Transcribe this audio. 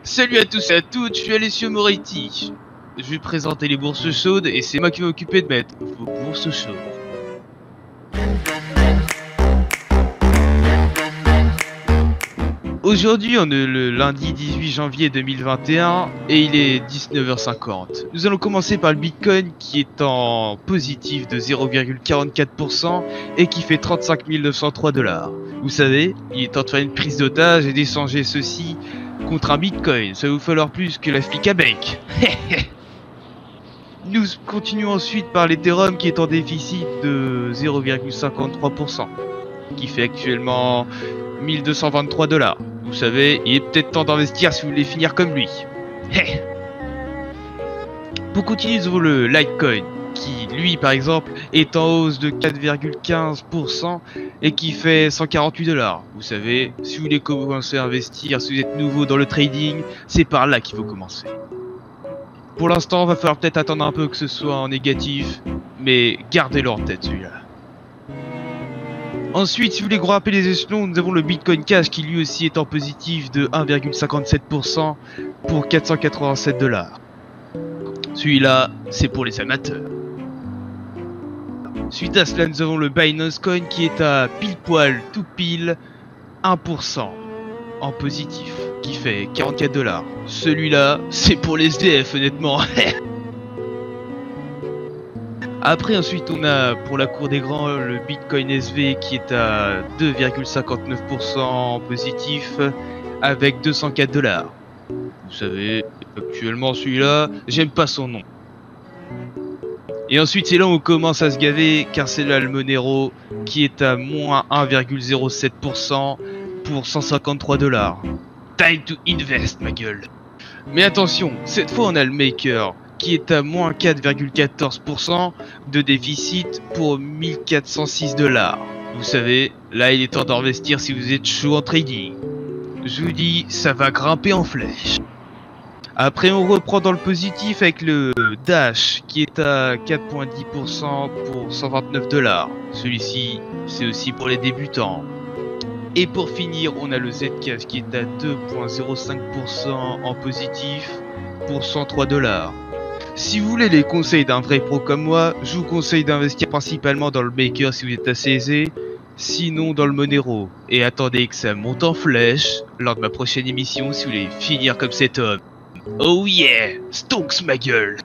Salut à tous et à toutes, je suis Alessio Moretti. Je vais présenter les bourses chaudes et c'est moi qui vais m'occuper de mettre vos bourses chaudes. Aujourd'hui, on est le lundi 18 janvier 2021 et il est 19h50. Nous allons commencer par le Bitcoin qui est en positif de 0,44% et qui fait 35 903 $. Vous savez, il est temps de faire une prise d'otage et d'échanger ceci contre un Bitcoin. Ça va vous falloir plus que la flic à bec. Nous continuons ensuite par l'Ethereum qui est en déficit de 0,53%, qui fait actuellement 1223 $. Vous savez, il est peut-être temps d'investir si vous voulez finir comme lui. Pour continuer, nous avons le Litecoin, qui lui par exemple est en hausse de 4,15% et qui fait 148 $. Vous savez, si vous voulez commencer à investir, si vous êtes nouveau dans le trading, c'est par là qu'il faut commencer. Pour l'instant, va falloir peut-être attendre un peu que ce soit en négatif, mais gardez-le en tête celui-là. Ensuite, si vous voulez grimper les échelons, nous avons le Bitcoin Cash qui lui aussi est en positif de 1,57% pour 487 $. Celui-là, c'est pour les amateurs. Suite à cela, nous avons le Binance Coin qui est à pile poil, tout pile, 1% en positif, qui fait 44 $. Celui-là, c'est pour les SDF honnêtement. Après, ensuite, on a pour la cour des grands le Bitcoin SV qui est à 2,59% en positif avec 204 $. Vous savez, actuellement celui-là, j'aime pas son nom. Et ensuite, c'est là où on commence à se gaver car c'est là le Monero qui est à moins 1,07% pour 153 $. Time to invest, ma gueule. Mais attention, cette fois on a le Maker qui est à moins 4,14% de déficit pour 1406 $. Vous savez, là il est temps d'investir si vous êtes chaud en trading. Je vous dis, ça va grimper en flèche. Après on reprend dans le positif avec le Dash qui est à 4,10% pour 129 $. Celui-ci, c'est aussi pour les débutants. Et pour finir, on a le Zcash qui est à 2,05% en positif pour 103 $. Si vous voulez les conseils d'un vrai pro comme moi, je vous conseille d'investir principalement dans le Maker si vous êtes assez aisé, sinon dans le Monero. Et attendez que ça monte en flèche lors de ma prochaine émission si vous voulez finir comme cet homme. Oh yeah, Stonks ma gueule.